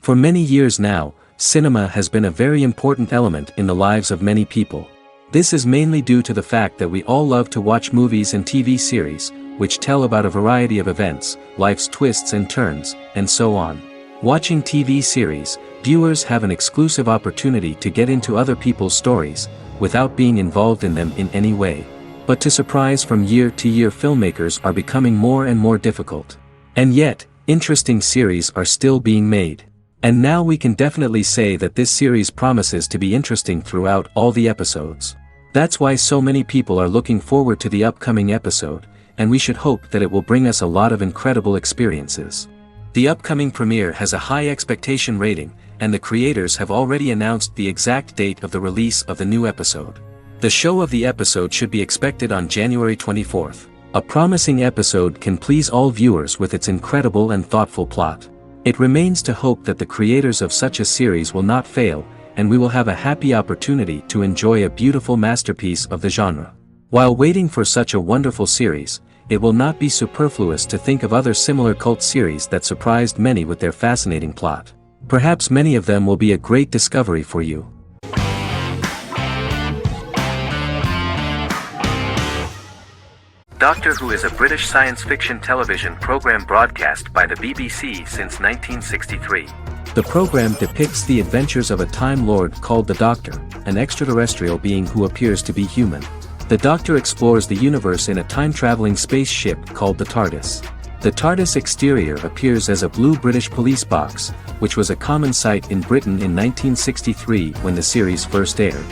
For many years now, cinema has been a very important element in the lives of many people. This is mainly due to the fact that we all love to watch movies and TV series, which tell about a variety of events, life's twists and turns, and so on. Watching TV series, viewers have an exclusive opportunity to get into other people's stories, without being involved in them in any way. But to surprise from year to year, filmmakers are becoming more and more difficult. And yet, interesting series are still being made. And now we can definitely say that this series promises to be interesting throughout all the episodes. That's why so many people are looking forward to the upcoming episode, and we should hope that it will bring us a lot of incredible experiences. The upcoming premiere has a high expectation rating, and the creators have already announced the exact date of the release of the new episode. The show of the episode should be expected on January 24th. A promising episode can please all viewers with its incredible and thoughtful plot. It remains to hope that the creators of such a series will not fail, and we will have a happy opportunity to enjoy a beautiful masterpiece of the genre. While waiting for such a wonderful series, it will not be superfluous to think of other similar cult series that surprised many with their fascinating plot. Perhaps many of them will be a great discovery for you. Doctor Who is a British science fiction television program broadcast by the BBC since 1963. The program depicts the adventures of a Time Lord called the Doctor, an extraterrestrial being who appears to be human. The Doctor explores the universe in a time-traveling spaceship called the TARDIS. The TARDIS exterior appears as a blue British police box, which was a common sight in Britain in 1963 when the series first aired.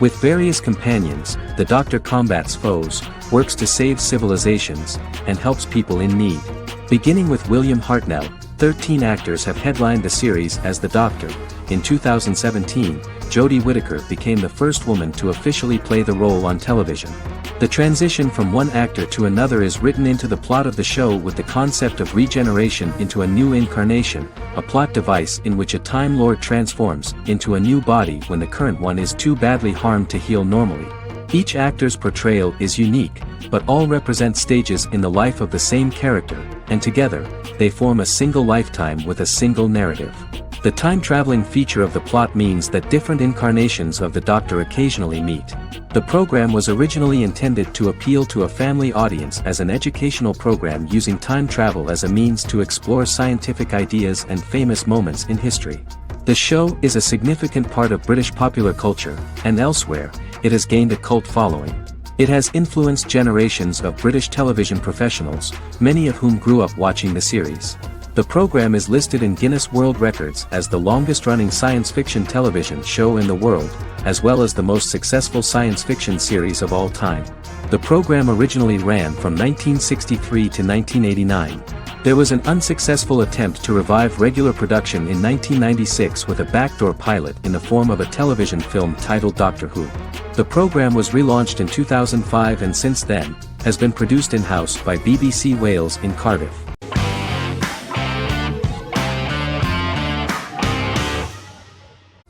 With various companions, the Doctor combats foes, works to save civilizations, and helps people in need. Beginning with William Hartnell, 13 actors have headlined the series as the Doctor. In 2017, Jodie Whittaker became the first woman to officially play the role on television. The transition from one actor to another is written into the plot of the show with the concept of regeneration into a new incarnation, a plot device in which a Time Lord transforms into a new body when the current one is too badly harmed to heal normally. Each actor's portrayal is unique, but all represent stages in the life of the same character, and together, they form a single lifetime with a single narrative. The time-traveling feature of the plot means that different incarnations of the Doctor occasionally meet. The program was originally intended to appeal to a family audience as an educational program using time travel as a means to explore scientific ideas and famous moments in history. The show is a significant part of British popular culture, and elsewhere, it has gained a cult following. It has influenced generations of British television professionals, many of whom grew up watching the series. The program is listed in Guinness World Records as the longest-running science fiction television show in the world, as well as the most successful science fiction series of all time. The program originally ran from 1963 to 1989. There was an unsuccessful attempt to revive regular production in 1996 with a backdoor pilot in the form of a television film titled Doctor Who. The program was relaunched in 2005 and since then, has been produced in-house by BBC Wales in Cardiff.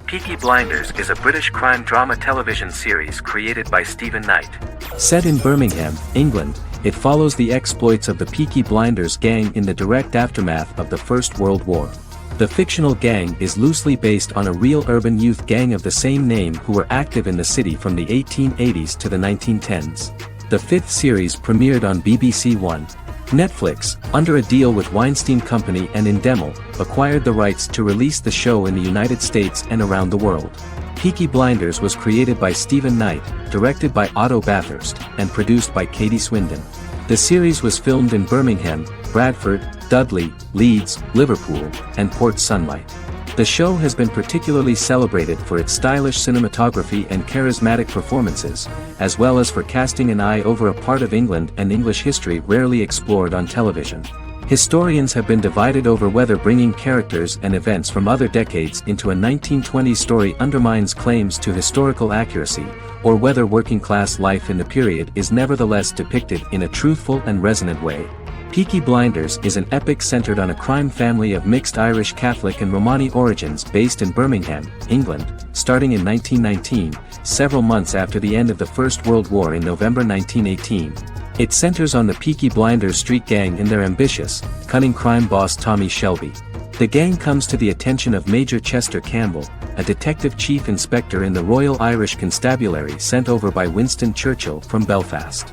Peaky Blinders is a British crime drama television series created by Stephen Knight. Set in Birmingham, England, it follows the exploits of the Peaky Blinders gang in the direct aftermath of the First World War. The fictional gang is loosely based on a real urban youth gang of the same name who were active in the city from the 1880s to the 1910s. The fifth series premiered on BBC One. Netflix, under a deal with Weinstein Company and Endemol, acquired the rights to release the show in the United States and around the world. Peaky Blinders was created by Stephen Knight, directed by Otto Bathurst, and produced by Katie Swindon. The series was filmed in Birmingham, Bradford, Dudley, Leeds, Liverpool, and Port Sunlight. The show has been particularly celebrated for its stylish cinematography and charismatic performances, as well as for casting an eye over a part of England and English history rarely explored on television. Historians have been divided over whether bringing characters and events from other decades into a 1920s story undermines claims to historical accuracy, or whether working-class life in the period is nevertheless depicted in a truthful and resonant way. Peaky Blinders is an epic centered on a crime family of mixed Irish Catholic and Romani origins based in Birmingham, England, starting in 1919, several months after the end of the First World War in November 1918. It centers on the Peaky Blinders street gang and their ambitious, cunning crime boss Tommy Shelby. The gang comes to the attention of Major Chester Campbell, a detective chief inspector in the Royal Irish Constabulary sent over by Winston Churchill from Belfast.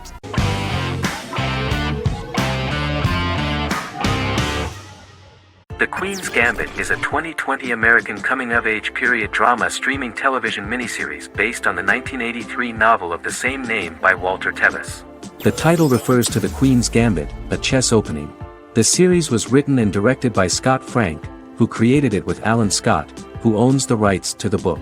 The Queen's Gambit is a 2020 American coming-of-age period drama streaming television miniseries based on the 1983 novel of the same name by Walter Tevis. The title refers to the Queen's Gambit, a chess opening. The series was written and directed by Scott Frank, who created it with Alan Scott, who owns the rights to the book.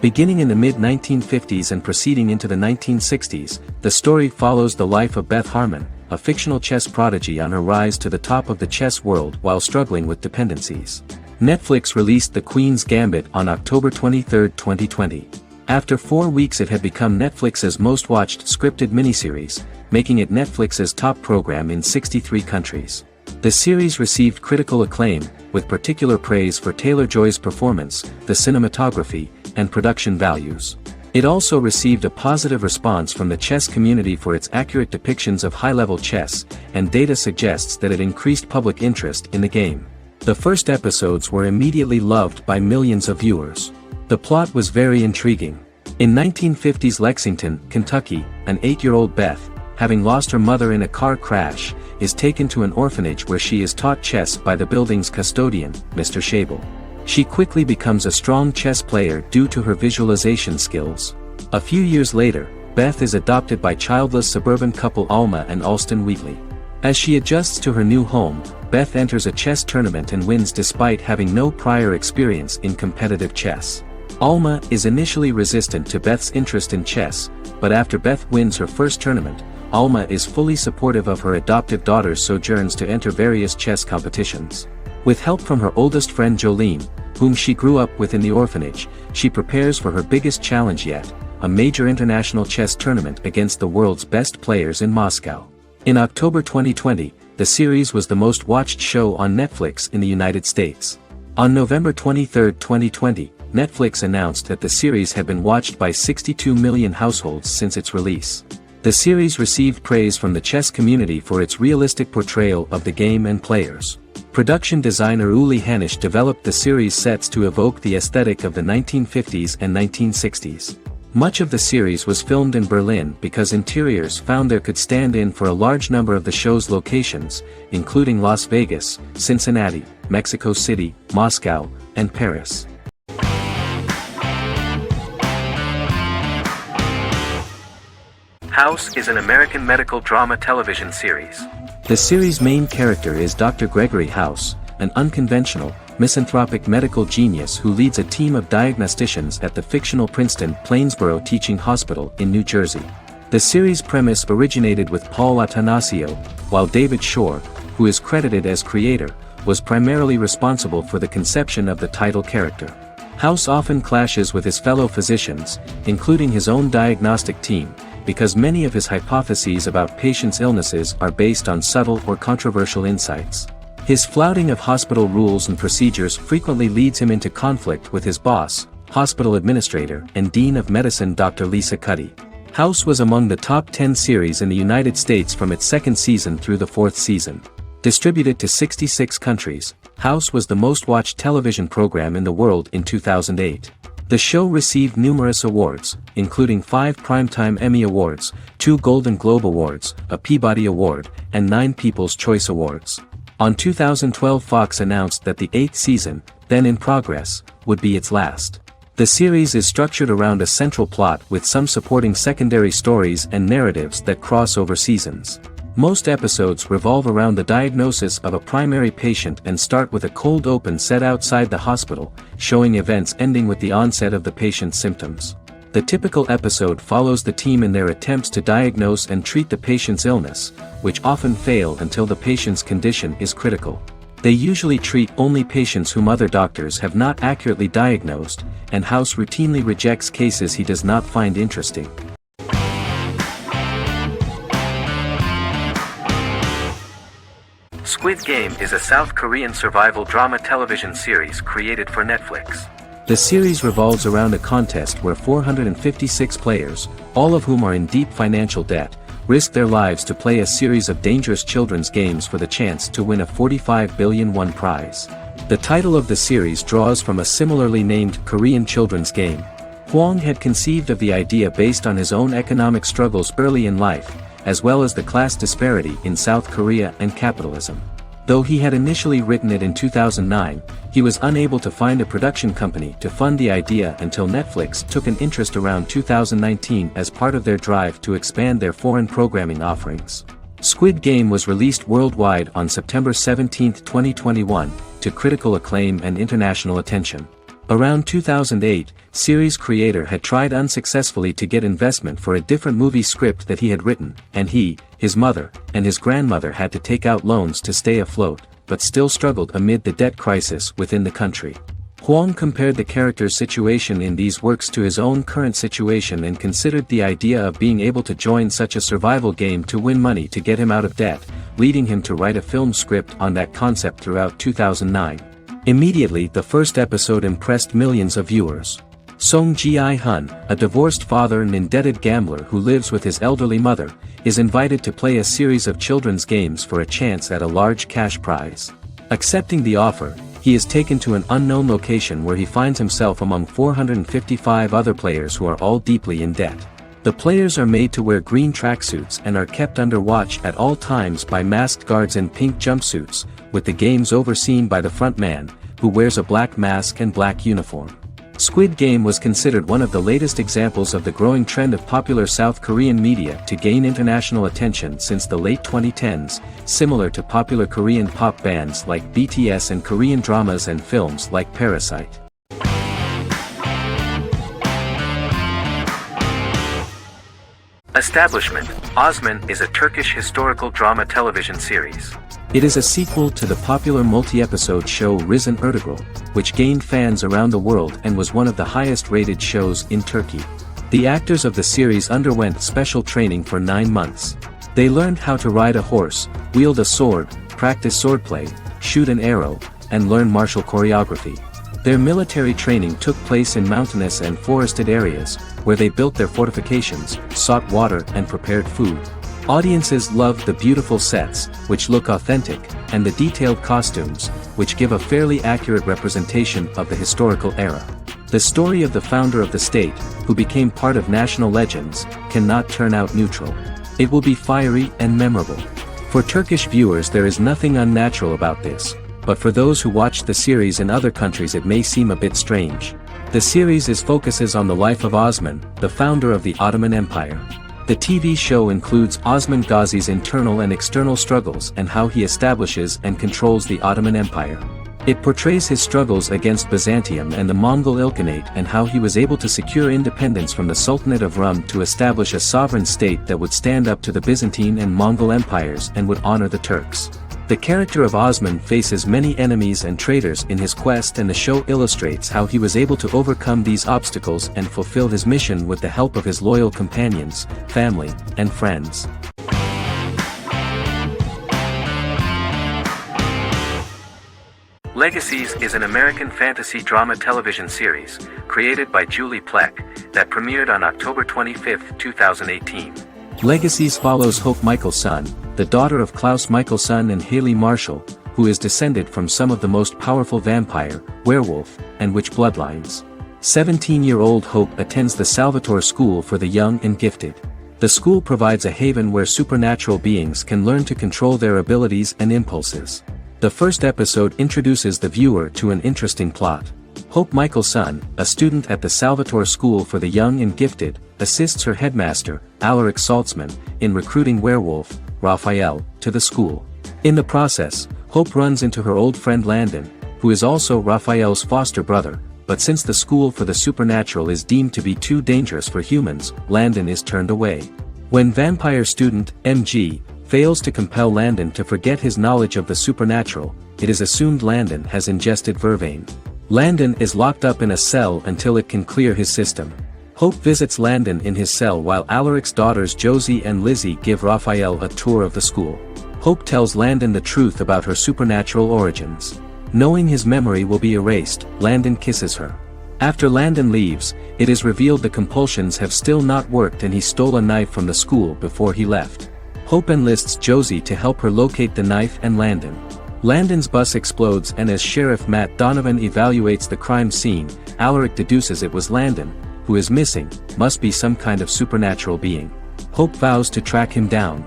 Beginning in the mid-1950s and proceeding into the 1960s, the story follows the life of Beth Harmon, a fictional chess prodigy on her rise to the top of the chess world while struggling with dependencies. Netflix released The Queen's Gambit on October 23, 2020. After 4 weeks it had become Netflix's most-watched scripted miniseries, making it Netflix's top program in 63 countries. The series received critical acclaim, with particular praise for Taylor-Joy's performance, the cinematography, and production values. It also received a positive response from the chess community for its accurate depictions of high-level chess, and data suggests that it increased public interest in the game. The first episodes were immediately loved by millions of viewers. The plot was very intriguing. In 1950s Lexington, Kentucky, an 8-year-old Beth, having lost her mother in a car crash, is taken to an orphanage where she is taught chess by the building's custodian, Mr. Schabel. She quickly becomes a strong chess player due to her visualization skills. A few years later, Beth is adopted by childless suburban couple Alma and Alston Wheatley. As she adjusts to her new home, Beth enters a chess tournament and wins despite having no prior experience in competitive chess. Alma is initially resistant to Beth's interest in chess, but after Beth wins her first tournament, Alma is fully supportive of her adoptive daughter's sojourns to enter various chess competitions. With help from her oldest friend Jolene, whom she grew up with in the orphanage, she prepares for her biggest challenge yet, a major international chess tournament against the world's best players in Moscow. In October 2020, the series was the most watched show on Netflix in the United States. On November 23, 2020, Netflix announced that the series had been watched by 62 million households since its release. The series received praise from the chess community for its realistic portrayal of the game and players. Production designer Uli Hanisch developed the series sets to evoke the aesthetic of the 1950s and 1960s. Much of the series was filmed in Berlin because interiors found there could stand in for a large number of the show's locations, including Las Vegas, Cincinnati, Mexico City, Moscow, and Paris. House is an American medical drama television series. The series' main character is Dr. Gregory House, an unconventional, misanthropic medical genius who leads a team of diagnosticians at the fictional Princeton Plainsboro Teaching Hospital in New Jersey. The series' premise originated with Paul Attanasio, while David Shore, who is credited as creator, was primarily responsible for the conception of the title character. House often clashes with his fellow physicians, including his own diagnostic team, because many of his hypotheses about patients' illnesses are based on subtle or controversial insights. His flouting of hospital rules and procedures frequently leads him into conflict with his boss, hospital administrator and dean of medicine Dr. Lisa Cuddy. House was among the top 10 series in the United States from its second season through the fourth season. Distributed to 66 countries, House was the most-watched television program in the world in 2008. The show received numerous awards, including 5 Primetime Emmy Awards, 2 Golden Globe Awards, a Peabody Award, and 9 People's Choice Awards. On 2012 Fox announced that the 8th season, then in progress, would be its last. The series is structured around a central plot with some supporting secondary stories and narratives that cross over seasons. Most episodes revolve around the diagnosis of a primary patient and start with a cold open set outside the hospital, showing events ending with the onset of the patient's symptoms. The typical episode follows the team in their attempts to diagnose and treat the patient's illness, which often fail until the patient's condition is critical. They usually treat only patients whom other doctors have not accurately diagnosed, and House routinely rejects cases he does not find interesting. Squid Game is a South Korean survival drama television series created for Netflix. The series revolves around a contest where 456 players, all of whom are in deep financial debt, risk their lives to play a series of dangerous children's games for the chance to win a 45 billion won prize. The title of the series draws from a similarly named Korean children's game. Hwang had conceived of the idea based on his own economic struggles early in life, as well as the class disparity in South Korea and capitalism. Though he had initially written it in 2009, he was unable to find a production company to fund the idea until Netflix took an interest around 2019 as part of their drive to expand their foreign programming offerings. Squid Game was released worldwide on September 17, 2021, to critical acclaim and international attention. Around 2008, series creator had tried unsuccessfully to get investment for a different movie script that he had written, and he, his mother, and his grandmother had to take out loans to stay afloat, but still struggled amid the debt crisis within the country. Hwang compared the character's situation in these works to his own current situation and considered the idea of being able to join such a survival game to win money to get him out of debt, leading him to write a film script on that concept throughout 2009. Immediately the first episode impressed millions of viewers. Song Ji-hun, a divorced father and indebted gambler who lives with his elderly mother, is invited to play a series of children's games for a chance at a large cash prize. Accepting the offer, he is taken to an unknown location where he finds himself among 455 other players who are all deeply in debt. The players are made to wear green tracksuits and are kept under watch at all times by masked guards in pink jumpsuits, with the games overseen by the front man, who wears a black mask and black uniform. Squid Game was considered one of the latest examples of the growing trend of popular South Korean media to gain international attention since the late 2010s, similar to popular Korean pop bands like BTS and Korean dramas and films like Parasite. Establishment: Osman is a Turkish historical drama television series. It is a sequel to the popular multi-episode show Risen Ertugrul, which gained fans around the world and was one of the highest-rated shows in Turkey. The actors of the series underwent special training for 9 months. They learned how to ride a horse, wield a sword, practice swordplay, shoot an arrow, and learn martial choreography. Their military training took place in mountainous and forested areas, where they built their fortifications, sought water and prepared food. Audiences loved the beautiful sets, which look authentic, and the detailed costumes, which give a fairly accurate representation of the historical era. The story of the founder of the state, who became part of national legends, cannot turn out neutral. It will be fiery and memorable. For Turkish viewers there is nothing unnatural about this, but for those who watch the series in other countries it may seem a bit strange. The series focuses on the life of Osman, the founder of the Ottoman Empire. The TV show includes Osman Ghazi's internal and external struggles and how he establishes and controls the Ottoman Empire. It portrays his struggles against Byzantium and the Mongol Ilkhanate and how he was able to secure independence from the Sultanate of Rum to establish a sovereign state that would stand up to the Byzantine and Mongol empires and would honor the Turks. The character of Osman faces many enemies and traitors in his quest, and the show illustrates how he was able to overcome these obstacles and fulfill his mission with the help of his loyal companions, family, and friends. Legacies is an American fantasy drama television series, created by Julie Plec, that premiered on October 25, 2018. Legacies follows Hope Michelson, the daughter of Klaus Michelson and Haley Marshall, who is descended from some of the most powerful vampire, werewolf, and witch bloodlines. 17-year-old Hope attends the Salvatore School for the Young and Gifted. The school provides a haven where supernatural beings can learn to control their abilities and impulses. The first episode introduces the viewer to an interesting plot. Hope Michelson, a student at the Salvatore School for the Young and Gifted, assists her headmaster, Alaric Saltzman, in recruiting werewolf, Raphael, to the school. In the process, Hope runs into her old friend Landon, who is also Raphael's foster brother, but since the school for the supernatural is deemed to be too dangerous for humans, Landon is turned away. When vampire student, MG, fails to compel Landon to forget his knowledge of the supernatural, it is assumed Landon has ingested vervain. Landon is locked up in a cell until it can clear his system. Hope visits Landon in his cell while Alaric's daughters Josie and Lizzie give Raphael a tour of the school. Hope tells Landon the truth about her supernatural origins. Knowing his memory will be erased, Landon kisses her. After Landon leaves, it is revealed the compulsions have still not worked and he stole a knife from the school before he left. Hope enlists Josie to help her locate the knife and Landon. Landon's bus explodes, and as Sheriff Matt Donovan evaluates the crime scene, Alaric deduces it was Landon, who is missing, must be some kind of supernatural being. Hope vows to track him down.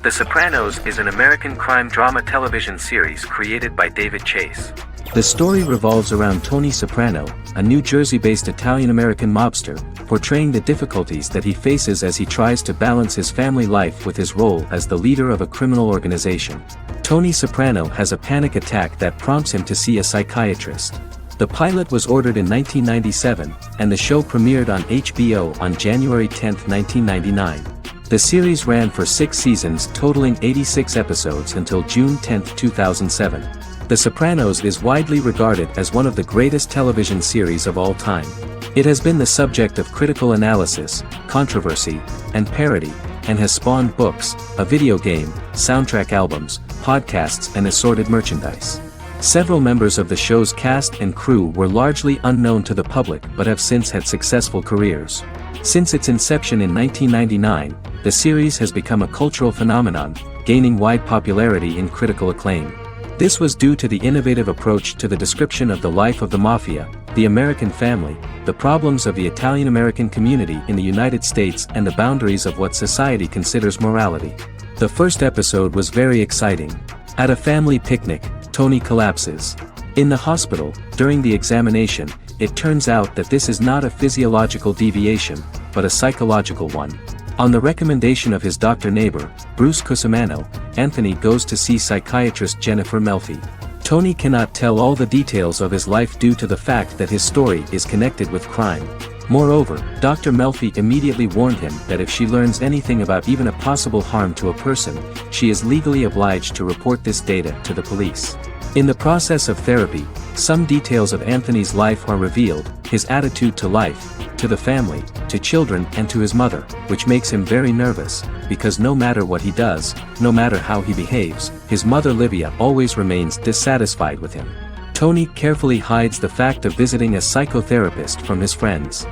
The Sopranos is an American crime drama television series created by David Chase. The story revolves around Tony Soprano, a New Jersey-based Italian-American mobster, portraying the difficulties that he faces as he tries to balance his family life with his role as the leader of a criminal organization. Tony Soprano has a panic attack that prompts him to see a psychiatrist. The pilot was ordered in 1997, and the show premiered on HBO on January 10, 1999. The series ran for 6 seasons totaling 86 episodes until June 10, 2007. The Sopranos is widely regarded as one of the greatest television series of all time. It has been the subject of critical analysis, controversy, and parody, and has spawned books, a video game, soundtrack albums, podcasts, and assorted merchandise. Several members of the show's cast and crew were largely unknown to the public but have since had successful careers. Since its inception in 1999, the series has become a cultural phenomenon, gaining wide popularity and critical acclaim. This was due to the innovative approach to the description of the life of the mafia, the American family, the problems of the Italian-American community in the United States, and the boundaries of what society considers morality. The first episode was very exciting. At a family picnic, Tony collapses. In the hospital, during the examination, it turns out that this is not a physiological deviation, but a psychological one. On the recommendation of his doctor neighbor, Bruce Cusimano, Anthony goes to see psychiatrist Jennifer Melfi. Tony cannot tell all the details of his life due to the fact that his story is connected with crime. Moreover, Dr. Melfi immediately warned him that if she learns anything about even a possible harm to a person, she is legally obliged to report this data to the police. In the process of therapy, some details of Anthony's life are revealed, his attitude to life, to the family, to children, and to his mother, which makes him very nervous, because no matter what he does, no matter how he behaves, his mother Livia always remains dissatisfied with him. Tony carefully hides the fact of visiting a psychotherapist from his friends.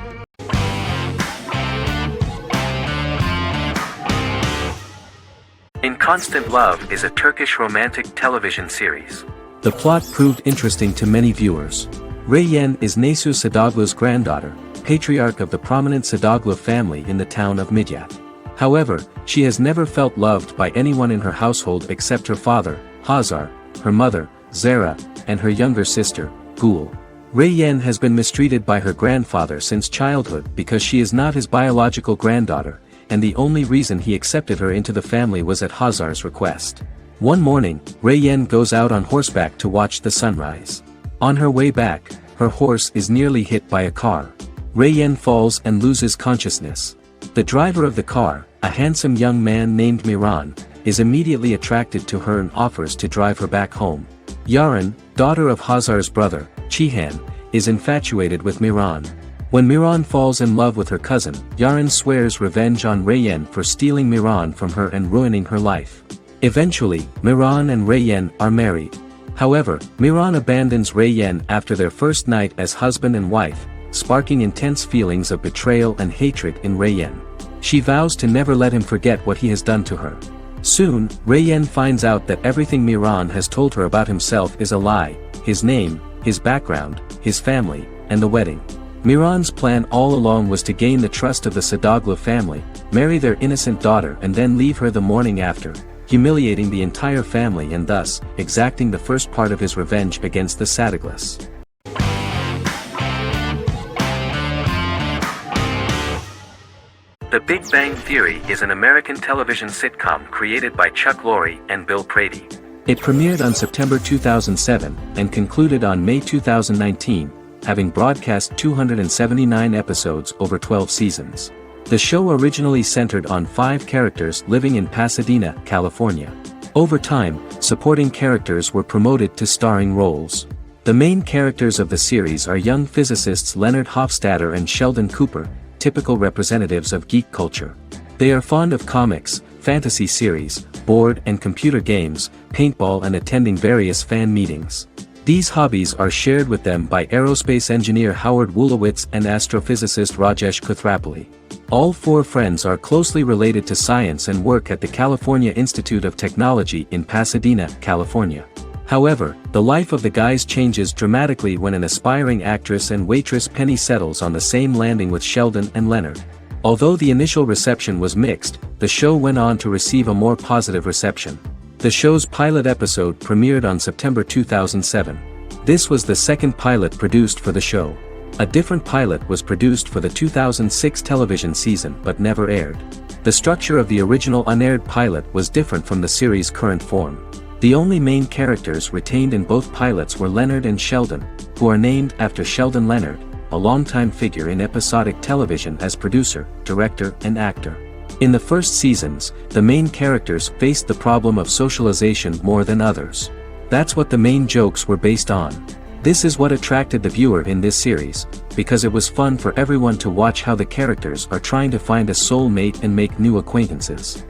In Constant Love is a Turkish romantic television series. The plot proved interesting to many viewers. Reyyen is Nesu Sadoglu's granddaughter, patriarch of the prominent Sadoglu family in the town of Midyat. However, she has never felt loved by anyone in her household except her father, Hazar, her mother, Zara, and her younger sister, Gul. Reyyen has been mistreated by her grandfather since childhood because she is not his biological granddaughter, and the only reason he accepted her into the family was at Hazar's request. One morning, Reyyen goes out on horseback to watch the sunrise. On her way back, her horse is nearly hit by a car. Reyyen falls and loses consciousness. The driver of the car, a handsome young man named Miran, is immediately attracted to her and offers to drive her back home. Yaren, daughter of Hazar's brother, Cihan, is infatuated with Miran. When Miran falls in love with her cousin, Yaren swears revenge on Reyyen for stealing Miran from her and ruining her life. Eventually, Miran and Reyyen are married. However, Miran abandons Reyyen after their first night as husband and wife, sparking intense feelings of betrayal and hatred in Reyyen. She vows to never let him forget what he has done to her. Soon, Reyyen finds out that everything Miran has told her about himself is a lie: his name, his background, his family, and the wedding. Miran's plan all along was to gain the trust of the Sadoglu family, marry their innocent daughter, and then leave her the morning after, humiliating the entire family and thus exacting the first part of his revenge against the Sadoglus. The Big Bang Theory is an American television sitcom created by Chuck Lorre and Bill Prady. It premiered on September 2007 and concluded on May 2019, having broadcast 279 episodes over 12 seasons. The show originally centered on 5 characters living in Pasadena, California. Over time, supporting characters were promoted to starring roles. The main characters of the series are young physicists Leonard Hofstadter and Sheldon Cooper, typical representatives of geek culture. They are fond of comics, fantasy series, board and computer games, paintball, and attending various fan meetings. These hobbies are shared with them by aerospace engineer Howard Wolowitz and astrophysicist Rajesh Kuthrapalli. All four friends are closely related to science and work at the California Institute of Technology in Pasadena, California. However, the life of the guys changes dramatically when an aspiring actress and waitress Penny settles on the same landing with Sheldon and Leonard. Although the initial reception was mixed, the show went on to receive a more positive reception. The show's pilot episode premiered on September 2007. This was the second pilot produced for the show. A different pilot was produced for the 2006 television season but never aired. The structure of the original unaired pilot was different from the series' current form. The only main characters retained in both pilots were Leonard and Sheldon, who are named after Sheldon Leonard, a longtime figure in episodic television as producer, director, and actor. In the first seasons, the main characters faced the problem of socialization more than others. That's what the main jokes were based on. This is what attracted the viewer in this series, because it was fun for everyone to watch how the characters are trying to find a soul mate and make new acquaintances.